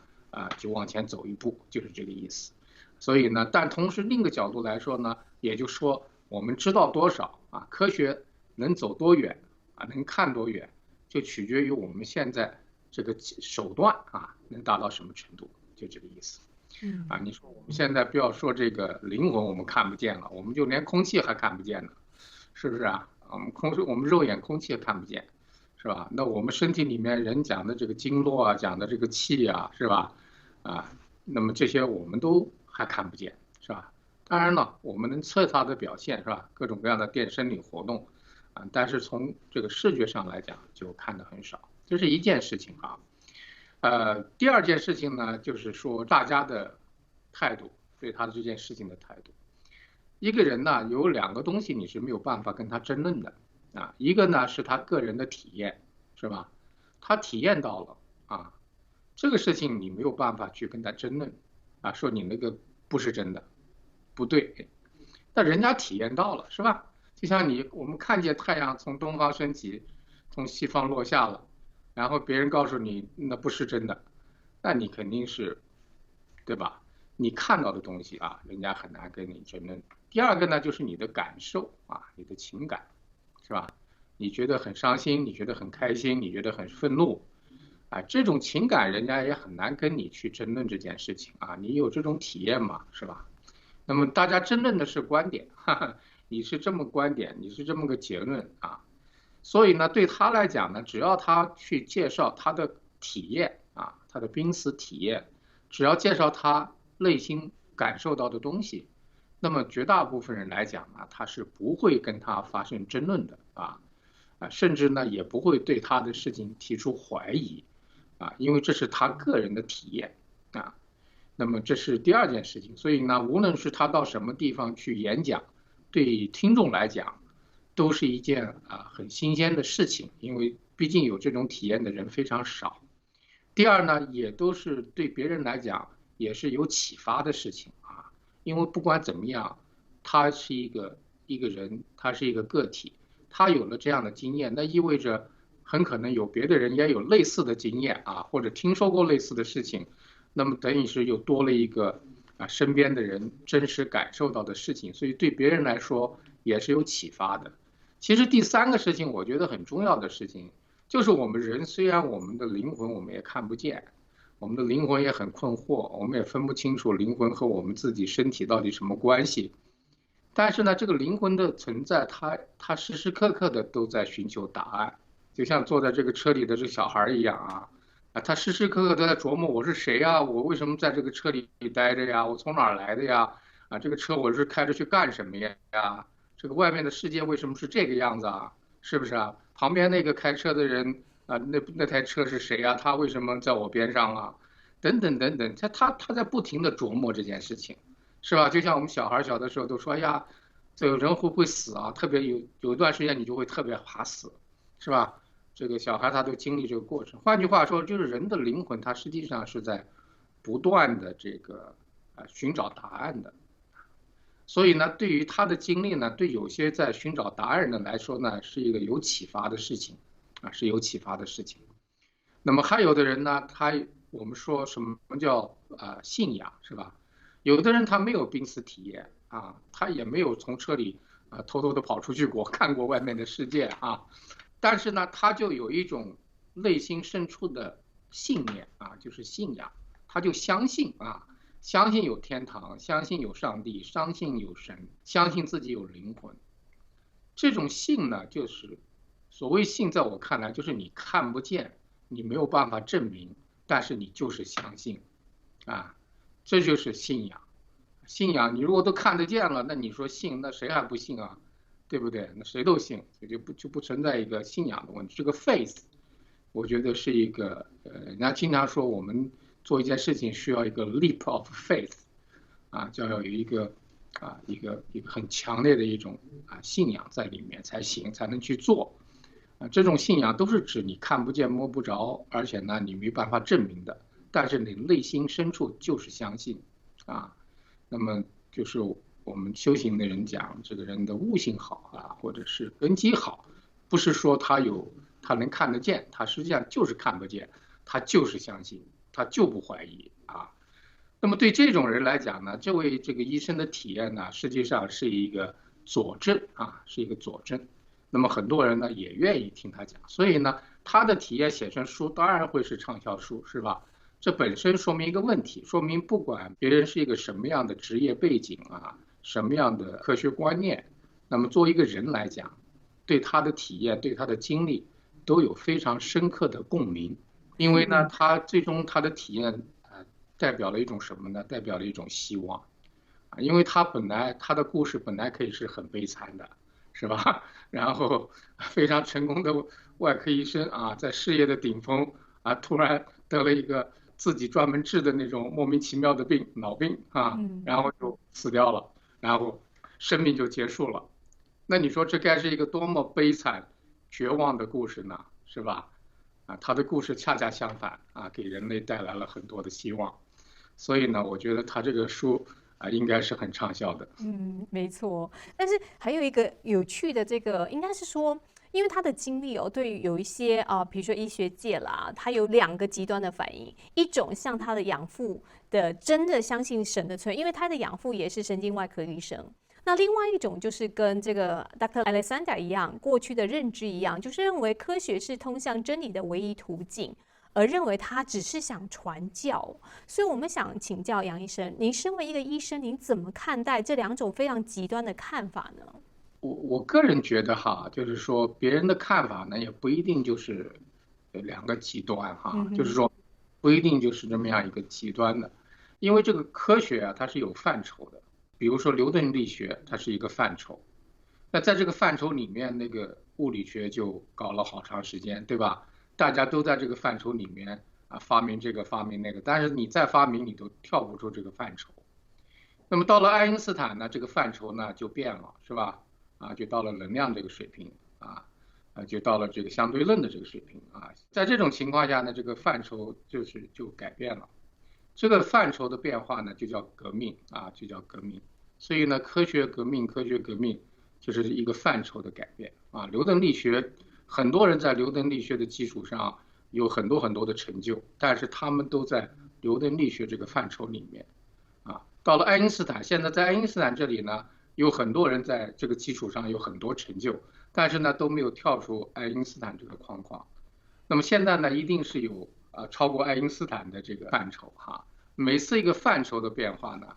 就往前走一步，就是这个意思。所以呢，但同时另一个角度来说呢，也就是说我们知道多少科学能走多远能看多远，就取决于我们现在这个手段啊能达到什么程度，就这个意思。你说我们现在不要说这个灵魂我们看不见了，我们就连空气还看不见呢，是不是啊？我们肉眼空气也看不见，是吧？那我们身体里面人讲的这个经络啊，讲的这个气啊，是吧？那么这些我们都还看不见，是吧？当然了，我们能测它的表现，是吧？各种各样的电生理活动但是从这个视觉上来讲就看得很少，这是一件事情啊。第二件事情呢，就是说大家的态度，对他的这件事情的态度。一个人呢，有2个东西你是没有办法跟他争论的一个呢是他个人的体验，是吧？他体验到了这个事情你没有办法去跟他争论说你那个不是真的，不对，但人家体验到了，是吧？就像我们看见太阳从东方升起，从西方落下了，然后别人告诉你那不是真的，那你肯定是，对吧？你看到的东西人家很难跟你争论。第二个呢，就是你的感受你的情感，是吧？你觉得很伤心，你觉得很开心，你觉得很愤怒这种情感人家也很难跟你去争论这件事情你有这种体验嘛，是吧？那么大家争论的是观点，你是这么观点，你是这么个结论所以呢，对他来讲呢，只要他去介绍他的体验他的濒死体验，只要介绍他内心感受到的东西，那么绝大部分人来讲呢，他是不会跟他发生争论的甚至呢也不会对他的事情提出怀疑因为这是他个人的体验那么这是第二件事情。所以呢，无论是他到什么地方去演讲，对听众来讲都是一件很新鲜的事情，因为毕竟有这种体验的人非常少。第二呢，也都是对别人来讲也是有启发的事情因为不管怎么样，他是一个人，他是一个个体，他有了这样的经验，那意味着很可能有别的人也有类似的经验或者听说过类似的事情，那么等于是又多了一个身边的人真实感受到的事情，所以对别人来说也是有启发的。其实第三个事情，我觉得很重要的事情，就是我们人虽然我们的灵魂我们也看不见，我们的灵魂也很困惑，我们也分不清楚灵魂和我们自己身体到底什么关系，但是呢，这个灵魂的存在，它时时刻刻的都在寻求答案，就像坐在这个车里的这个小孩一样他时时刻刻都在琢磨我是谁呀，我为什么在这个车里待着呀，我从哪儿来的呀这个车我是开着去干什么呀这个外面的世界为什么是这个样子是不是旁边那个开车的人那台车是谁他为什么在我边上等等等等，他在不停的琢磨这件事情，是吧？就像我们小孩小的时候都说，哎呀，这个人会不会死特别有一段时间你就会特别怕死，是吧？这个小孩他都经历这个过程。换句话说，就是人的灵魂，它实际上是在不断的这个寻找答案的。所以呢，对于他的经历呢，对有些在寻找答案的来说呢，是一个有启发的事情是有启发的事情。那么还有的人呢，我们说什么叫信仰，是吧？有的人他没有濒死体验他也没有从车里偷偷的跑出去过，看过外面的世界但是呢，他就有一种内心深处的信念就是信仰，他就相信相信有天堂，相信有上帝，相信有神，相信自己有灵魂。这种信呢，就是所谓信，在我看来就是你看不见，你没有办法证明，但是你就是相信这就是信仰。信仰你如果都看得见了，那你说信，那谁还不信对不对？那谁都信，就不存在一个信仰的问题。这个 faith 我觉得是一个人家经常说我们做一件事情需要一个 leap of faith 就要有一个很强烈的一种信仰在里面才行，才能去做这种信仰都是指你看不见摸不着，而且呢你没办法证明的，但是你内心深处就是相信那么就是我们修行的人讲这个人的悟性好或者是根基好，不是说他能看得见，他实际上就是看不见，他就是相信，他就不怀疑那么对这种人来讲呢，这位这个医生的体验呢，实际上是一个佐证是一个佐证。那么很多人呢也愿意听他讲，所以呢他的体验写成书当然会是畅销书，是吧？这本身说明一个问题，说明不管别人是一个什么样的职业背景啊，什么样的科学观念，那么作为一个人来讲，对他的体验、对他的经历都有非常深刻的共鸣。因为呢，他最终他的体验代表了一种什么呢？代表了一种希望啊，因为他的故事本来可以是很悲惨的，是吧？然后非常成功的外科医生啊，在事业的顶峰啊，突然得了一个自己专门治的那种莫名其妙的病，脑病啊，然后就死掉了，然后生命就结束了。那你说这该是一个多么悲惨、绝望的故事呢？是吧？啊，他的故事恰恰相反啊，给人类带来了很多的希望。所以呢，我觉得他这个书啊，应该是很畅销的。没错。但是还有一个有趣的这个，应该是说，因为他的经历对于有一些比如说医学界啦，他有2个极端的反应。一种像他的养父的真的相信神的存在，因为他的养父也是神经外科医生。那另外一种就是跟这个 Dr. Alexander 一样，过去的认知一样，就是认为科学是通向真理的唯一途径，而认为他只是想传教。所以我们想请教杨医生，您身为一个医生，您怎么看待这2种非常极端的看法呢？我个人觉得哈，就是说别人的看法呢，也不一定就是2个极端哈，就是说不一定就是这么样一个极端的，因为这个科学啊，它是有范畴的。比如说牛顿力学，它是一个范畴，那在这个范畴里面，那个物理学就搞了好长时间，对吧？大家都在这个范畴里面啊，发明这个发明那个，但是你再发明，你都跳不出这个范畴。那么到了爱因斯坦呢，这个范畴呢就变了，是吧？啊，就到了能量这个水平啊，就到了这个相对论的这个水平啊。在这种情况下呢，这个范畴就改变了。这个范畴的变化呢，就叫革命啊，就叫革命。所以呢，科学革命就是一个范畴的改变啊。牛顿力学，很多人在牛顿力学的基础上有很多很多的成就，但是他们都在牛顿力学这个范畴里面啊。到了爱因斯坦，现在在爱因斯坦这里呢，有很多人在这个基础上有很多成就，但是呢都没有跳出爱因斯坦这个框框。那么现在呢，一定是有超过爱因斯坦的这个范畴哈。每次一个范畴的变化呢，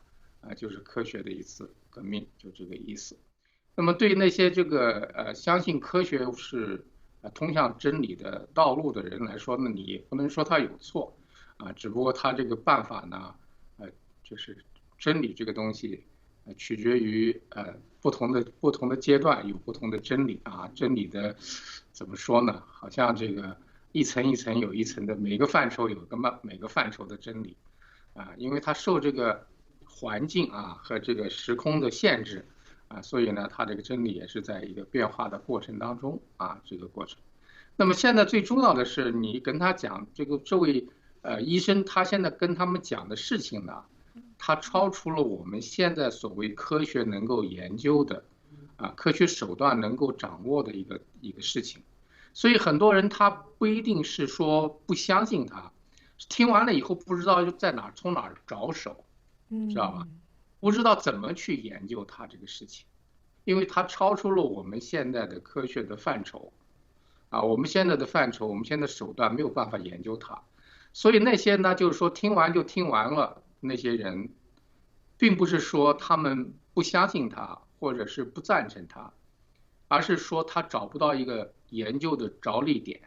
就是科学的一次革命，就这个意思。那么对于那些这个相信科学是通向真理的道路的人来说呢，你也不能说他有错啊，只不过他这个办法呢，就是真理这个东西取决于不同的阶段有不同的真理啊。真理的怎么说呢？好像这个一层一层有一层的，每个范畴有每个范畴的真理啊，因为它受这个环境啊和这个时空的限制啊，所以呢，它这个真理也是在一个变化的过程当中啊，这个过程。那么现在最重要的是，你跟他讲这位医生，他现在跟他们讲的事情呢，它超出了我们现在所谓科学能够研究的科学手段能够掌握的一个事情。所以很多人他不一定是说不相信他，听完了以后不知道从哪儿着手，知道吧？不知道怎么去研究他这个事情，因为它超出了我们现在的科学的范畴啊，我们现在的范畴，我们现在手段没有办法研究它。所以那些呢，就是说听完就听完了，那些人并不是说他们不相信他，或者是不赞成他，而是说他找不到一个研究的着力点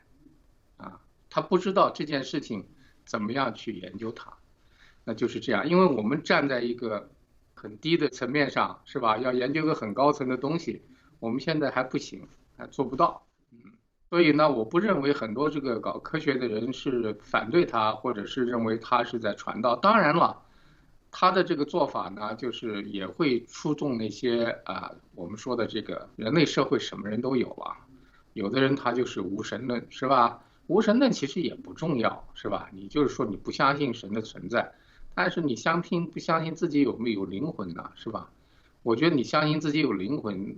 啊，他不知道这件事情怎么样去研究它。那就是这样，因为我们站在一个很低的层面上，是吧？要研究个很高层的东西，我们现在还不行，还做不到。所以呢，我不认为很多这个搞科学的人是反对他，或者是认为他是在传道。当然了，他的这个做法呢，就是也会触动那些我们说的这个人类社会什么人都有啊。有的人他就是无神论，是吧？无神论其实也不重要，是吧？你就是说你不相信神的存在，但是你不相信自己有没有灵魂呢，是吧？我觉得你相信自己有灵魂，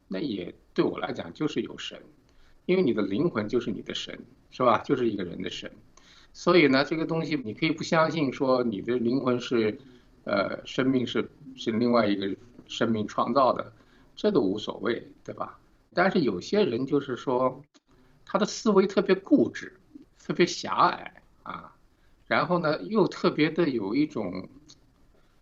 那也对我来讲就是有神。因为你的灵魂就是你的神，是吧？就是一个人的神。所以呢，这个东西你可以不相信说你的灵魂是生命是另外一个生命创造的，这都无所谓，对吧？但是有些人就是说他的思维特别固执，特别狭隘啊，然后呢又特别的有一种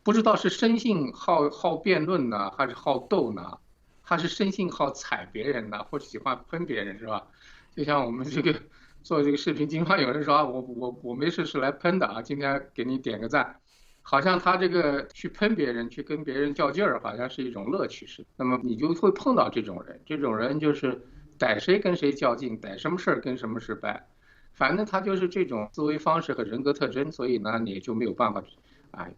不知道是生性好辩论呢，还是好斗呢，还是生性好踩别人呢，或者喜欢喷别人，是吧？就像我们这个做这个视频，经常有人说啊，我没事是来喷的啊，今天给你点个赞，好像他这个去喷别人，去跟别人较劲儿，好像是一种乐趣似的。那么你就会碰到这种人，这种人就是逮谁跟谁较劲，逮什么事儿跟什么事掰，反正他就是这种思维方式和人格特征，所以呢，你就没有办法，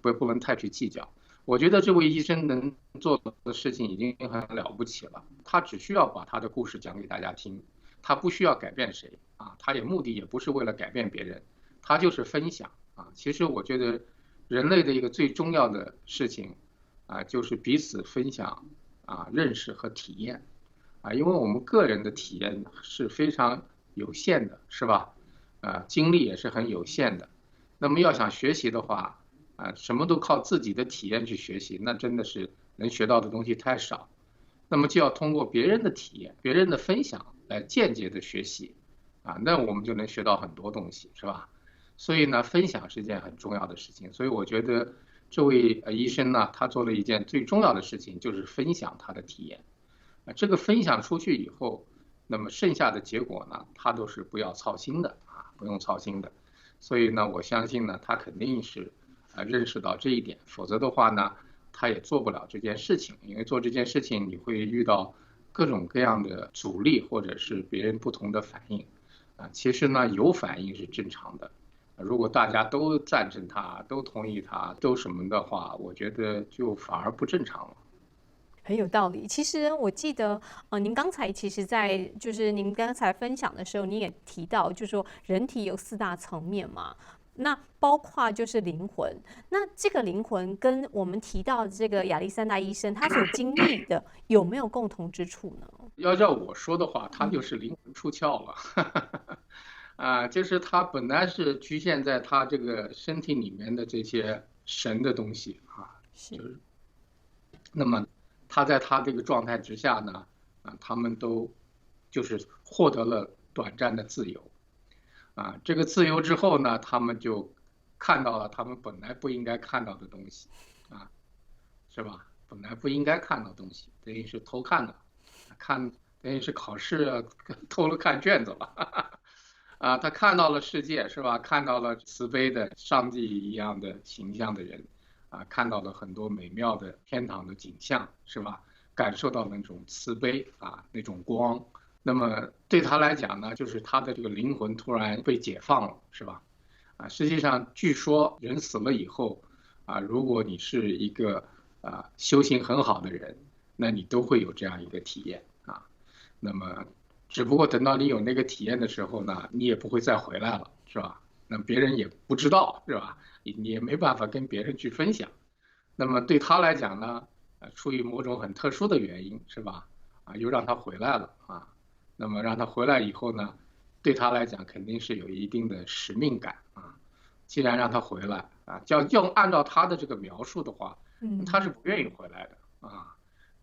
不能太去计较。我觉得这位医生能做的事情已经很了不起了，他只需要把他的故事讲给大家听，他不需要改变谁啊，他目的也不是为了改变别人，他就是分享啊。其实我觉得人类的一个最重要的事情啊，就是彼此分享啊，认识和体验啊，因为我们个人的体验是非常有限的，是吧？精力也是很有限的。那么要想学习的话，什么都靠自己的体验去学习，那真的是能学到的东西太少。那么就要通过别人的体验、别人的分享来间接的学习，那我们就能学到很多东西，是吧？所以呢，分享是一件很重要的事情。所以我觉得这位医生呢，他做了一件最重要的事情，就是分享他的体验。这个分享出去以后，那么剩下的结果呢，他都是不要操心的啊，不用操心的。所以呢，我相信呢，他肯定是认识到这一点，否则的话呢，他也做不了这件事情。因为做这件事情，你会遇到各种各样的阻力，或者是别人不同的反应其实呢，有反应是正常的。如果大家都赞成他，都同意他，都什么的话，我觉得就反而不正常了。很有道理。其实我记得，您刚才其实就是您刚才分享的时候，您也提到，就是说人体有4大层面嘛，那包括就是灵魂。那这个灵魂跟我们提到的这个亚历山大医生他所经历的有没有共同之处呢？要照我说的话，他就是灵魂出窍了。就是他本来是局限在他这个身体里面的这些神的东西就是那么他在他这个状态之下呢，他们都就是获得了短暂的自由这个自由之后呢，他们就看到了他们本来不应该看到的东西是吧？本来不应该看到的东西，等于是偷看了，等于是考试偷了看卷子了他看到了世界，是吧？看到了慈悲的上帝一样的形象的人看到了很多美妙的天堂的景象，是吧？感受到那种慈悲那种光。那么对他来讲呢，就是他的这个灵魂突然被解放了，是吧？实际上据说人死了以后如果你是一个修行很好的人，那你都会有这样一个体验那么只不过等到你有那个体验的时候呢，你也不会再回来了，是吧？那别人也不知道，是吧？你也没办法跟别人去分享。那么对他来讲呢，出于某种很特殊的原因，是吧？又让他回来了那么让他回来以后呢，对他来讲肯定是有一定的使命感既然让他回来要按照他的这个描述的话，他是不愿意回来的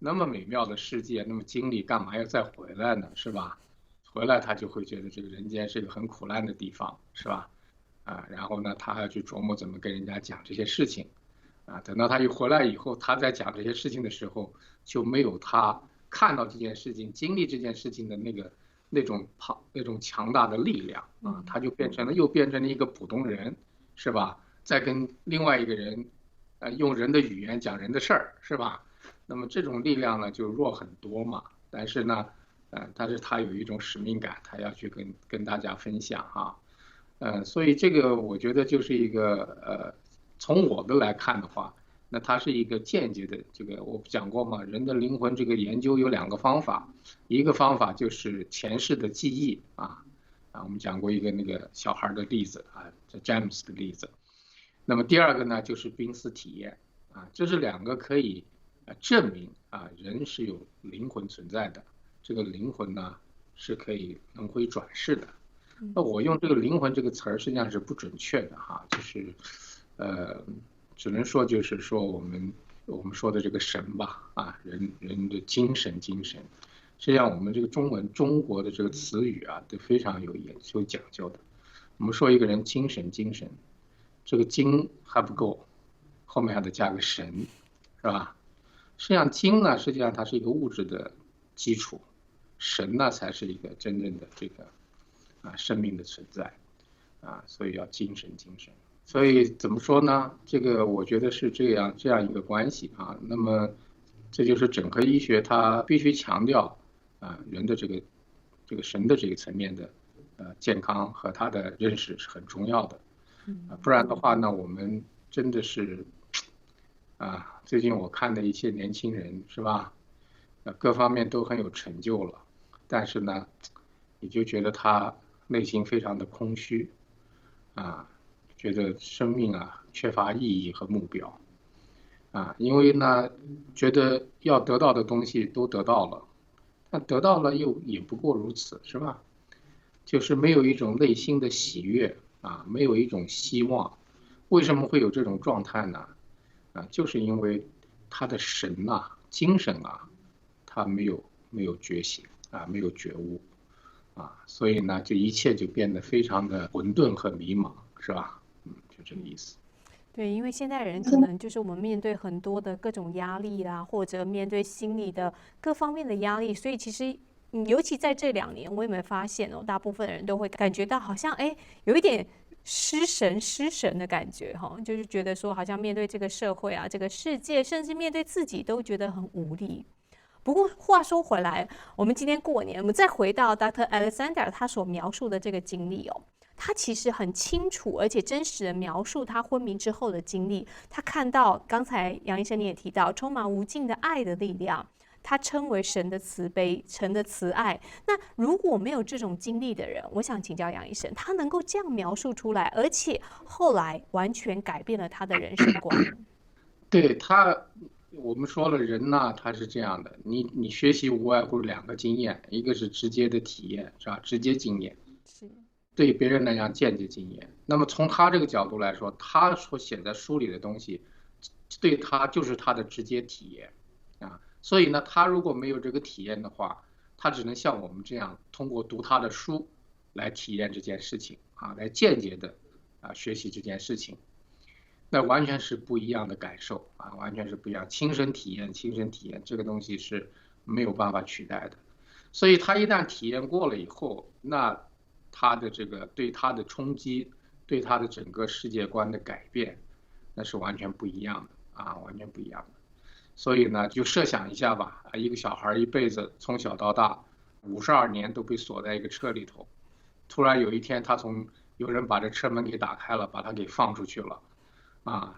那么美妙的世界，那么经历，干嘛要再回来呢？是吧？回来他就会觉得这个人间是一个很苦难的地方，是吧？然后呢，他还要去琢磨怎么跟人家讲这些事情等到他一回来以后，他在讲这些事情的时候，就没有他看到这件事情、经历这件事情的那种强大的力量他就又变成了一个普通人，是吧？再跟另外一个人用人的语言讲人的事儿，是吧？那么这种力量呢就弱很多嘛，但是呢，但是他有一种使命感，他要去跟大家分享所以这个我觉得就是一个从我的来看的话，那它是一个间接的这个我讲过嘛，人的灵魂这个研究有2个方法，一个方法就是前世的记忆我们讲过一个那个小孩的例子这詹姆斯的例子，那么第2个呢就是濒死体验这是2个可以证明人是有灵魂存在的，这个灵魂呢是可以轮回转世的。那我用这个灵魂这个词儿实际上是不准确的就是只能说就是说我们说的这个神吧人的精神，实际上我们这个中国的这个词语啊，都非常有讲究的。我们说一个人精神，这个精还不够，后面还得加个神，是吧？实际上精呢，实际上它是一个物质的基础，神呢才是一个真正的这个生命的存在所以要精神。所以怎么说呢？这个我觉得是这样一个关系那么这就是整合医学它必须强调人的这个神的这个层面的健康和他的认识是很重要的不然的话呢，我们真的是最近我看的一些年轻人是吧，各方面都很有成就了，但是呢，你就觉得他内心非常的空虚觉得生命缺乏意义和目标因为呢，觉得要得到的东西都得到了，但得到了也不过如此，是吧？就是没有一种内心的喜悦没有一种希望。为什么会有这种状态呢？就是因为他的神精神他没有觉醒没有觉悟所以呢，这一切就变得非常的混沌和迷茫，是吧？就这个意思。对，因为现代人可能就是我们面对很多的各种压力或者面对心理的各方面的压力，所以其实尤其在这2年，我有没有发现大部分人都会感觉到好像有一点失神的感觉就是觉得说好像面对这个社会这个世界，甚至面对自己都觉得很无力。不过话说回来，我们今天过年，我们再回到 Dr. Alexander 他所描述的这个经历他其实很清楚而且真实的描述他昏迷之后的经历。他看到刚才杨医生你也提到充满无尽的爱的力量，他称为神的慈悲，神的慈爱。那如果没有这种经历的人，我想请教杨医生，他能够这样描述出来，而且后来完全改变了他的人生观。对我们说了人他是这样的，你学习无外乎2个经验，一个是直接的体验，是吧？直接经验是对别人来讲间接经验。那么从他这个角度来说，他所写在书里的东西，对他就是他的直接体验所以呢，他如果没有这个体验的话，他只能像我们这样通过读他的书来体验这件事情来间接的学习这件事情，那完全是不一样的感受完全是不一样。亲身体验这个东西是没有办法取代的。所以他一旦体验过了以后，那他的这个对他的冲击，对他的整个世界观的改变，那是完全不一样的完全不一样的。所以呢，就设想一下吧一个小孩一辈子从小到大52年都被锁在一个车里头，突然有一天有人把这车门给打开了，把他给放出去了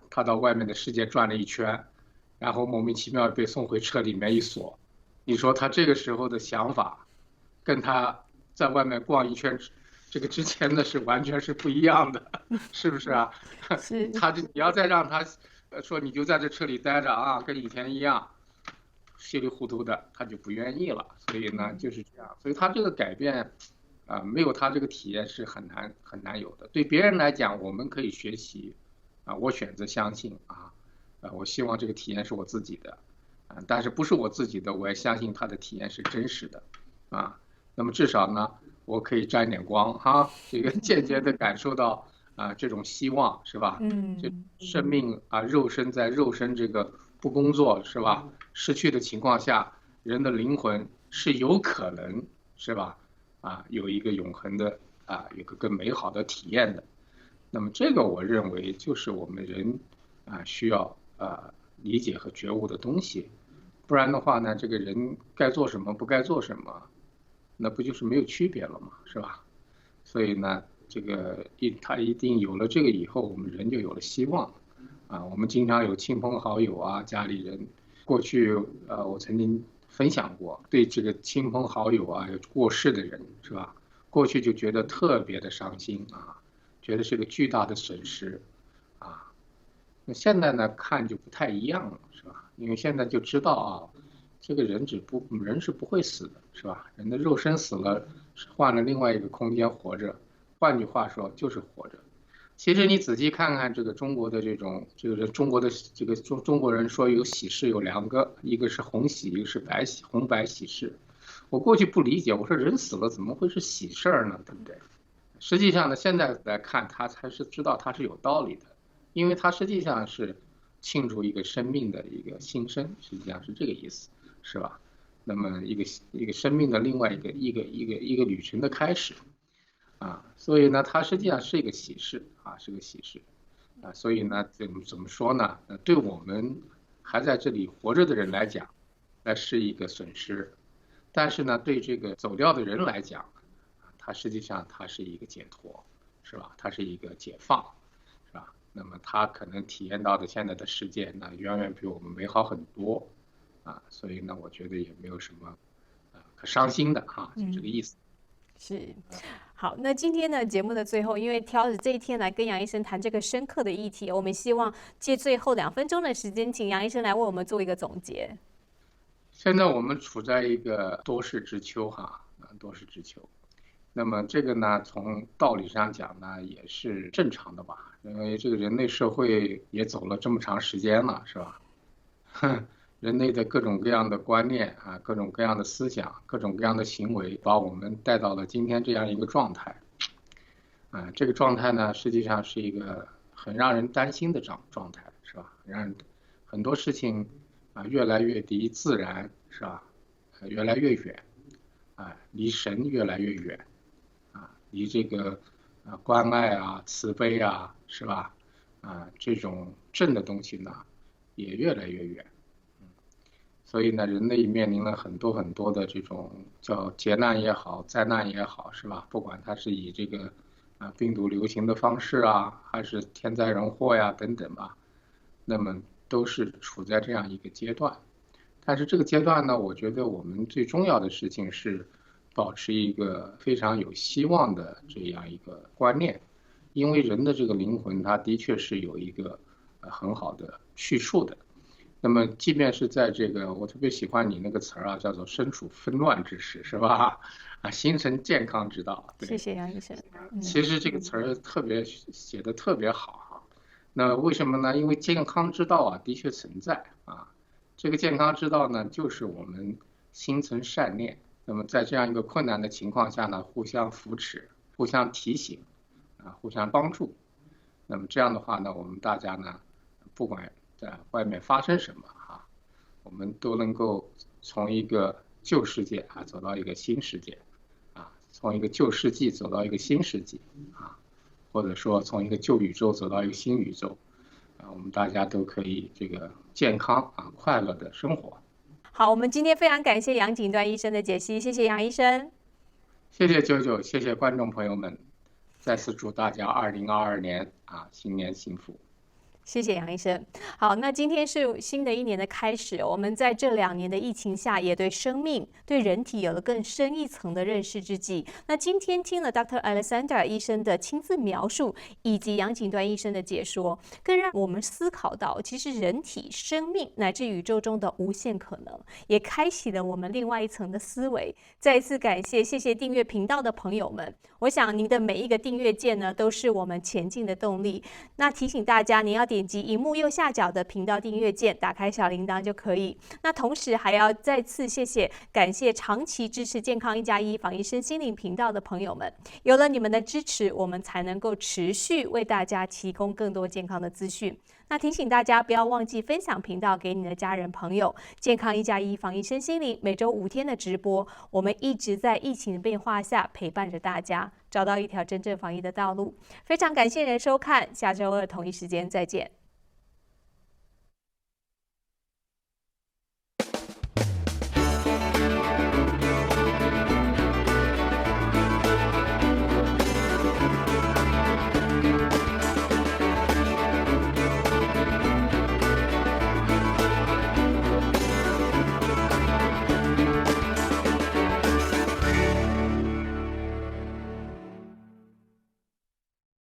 他到外面的世界转了一圈，然后莫名其妙被送回车里面一锁。你说他这个时候的想法跟他在外面逛一圈这个之前的是完全是不一样的，是不是是你要再让他说你就在这车里待着跟以前一样稀里糊涂的，他就不愿意了。所以呢就是这样，所以他这个改变没有他这个体验是很难有的。对别人来讲，我们可以学习我选择相信我希望这个体验是我自己的但是不是我自己的，我也相信他的体验是真实的那么至少呢，我可以沾点光这个间接的感受到这种希望，是吧？这生命肉身在肉身这个不工作，是吧？失去的情况下，人的灵魂是有可能，是吧？有一个永恒的有个更美好的体验的。那么这个我认为就是我们人需要理解和觉悟的东西，不然的话呢，这个人该做什么不该做什么，那不就是没有区别了吗？是吧？所以呢，这个他一定有了这个以后，我们人就有了希望我们经常有亲朋好友家里人，过去我曾经分享过，对这个亲朋好友有过世的人，是吧？过去就觉得特别的伤心觉得是个巨大的损失那现在呢看就不太一样了，是吧？因为现在就知道这个人是不会死的，是吧？人的肉身死了，换了另外一个空间活着，换句话说就是活着。其实你仔细看看这个中国的中国的这个中国人说有喜事有2个，一个是红喜，一个是白喜，红白喜事。我过去不理解，我说人死了怎么会是喜事儿呢？对不对？实际上呢，现在来看，他才是知道他是有道理的，因为他实际上是庆祝一个生命的一个新生，实际上是这个意思，是吧？那么一个生命的另外一个旅程的开始啊，所以呢，它实际上是一个喜事啊，是个喜事啊，所以呢，怎么说呢？对我们还在这里活着的人来讲，那是一个损失，但是呢，对这个走掉的人来讲，它实际上它是一个解脱，是吧？它是一个解放，是吧？那么他可能体验到的现在的世界，那远远比我们美好很多啊，所以呢，我觉得也没有什么可伤心的啊，就这个意思。是。好，那今天呢节目的最后，因为挑着这一天来跟杨医生谈这个深刻的议题，我们希望借最后2分钟的时间，请杨医生来为我们做一个总结。现在我们处在一个多事之秋哈，多事之秋。那么这个呢，从道理上讲呢，也是正常的吧，因为这个人类社会也走了这么长时间了，是吧？人类的各种各样的观念啊，各种各样的思想，各种各样的行为，把我们带到了今天这样一个状态。这个状态呢，实际上是一个很让人担心的状态，是吧？让人很多事情越来越离自然，是吧？越来越远，离神越来越远。离这个关爱啊、慈悲啊，是吧？这种正的东西呢，也越来越远。所以呢，人类面临了很多的这种叫劫难也好、灾难也好，是吧？不管它是以这个病毒流行的方式啊，还是天灾人祸呀等等吧，那么都是处在这样一个阶段。但是这个阶段呢，我觉得我们最重要的事情是保持一个非常有希望的这样一个观念，因为人的这个灵魂，它的确是有一个很好的去处的。那么，即便是在这个，我特别喜欢你那个词儿叫做身处纷乱之时，是吧？形成健康之道。对，谢谢杨医生。其实这个词儿写得特别好那为什么呢？因为健康之道的确存在这个健康之道呢，就是我们心存善念。那么在这样一个困难的情况下呢，互相扶持、互相提醒互相帮助。那么这样的话呢，我们大家呢，不管在外面发生什么我们都能够从一个旧世界走到一个新世界从一个旧世纪走到一个新世纪或者说从一个旧宇宙走到一个新宇宙我们大家都可以这个健康快乐的生活。好，我们今天非常感谢杨锦端医生的解析，谢谢杨医生。谢谢九九，谢谢观众朋友们，再次祝大家2022年新年幸福。谢谢杨医生。好，那今天是新的一年的开始，我们在这2年的疫情下，也对生命、对人体有了更深一层的认识之际，那今天听了 Dr. Alexander 医生的亲自描述，以及杨锦端医生的解说，更让我们思考到，其实人体、生命乃至宇宙中的无限可能，也开启了我们另外一层的思维。再一次感谢，谢谢订阅频道的朋友们。我想您的每一个订阅键呢，都是我们前进的动力。那提醒大家，您要点击荧幕右下角的频道订阅键，打开小铃铛就可以。那同时还要再次感谢长期支持健康1+1防疫身心灵频道的朋友们，有了你们的支持，我们才能够持续为大家提供更多健康的资讯。那提醒大家不要忘记分享频道给你的家人朋友。健康1+1防疫身心灵每周5天的直播，我们一直在疫情的变化下陪伴着大家，找到一条真正防疫的道路。非常感谢您的收看，下周2同一时间再见。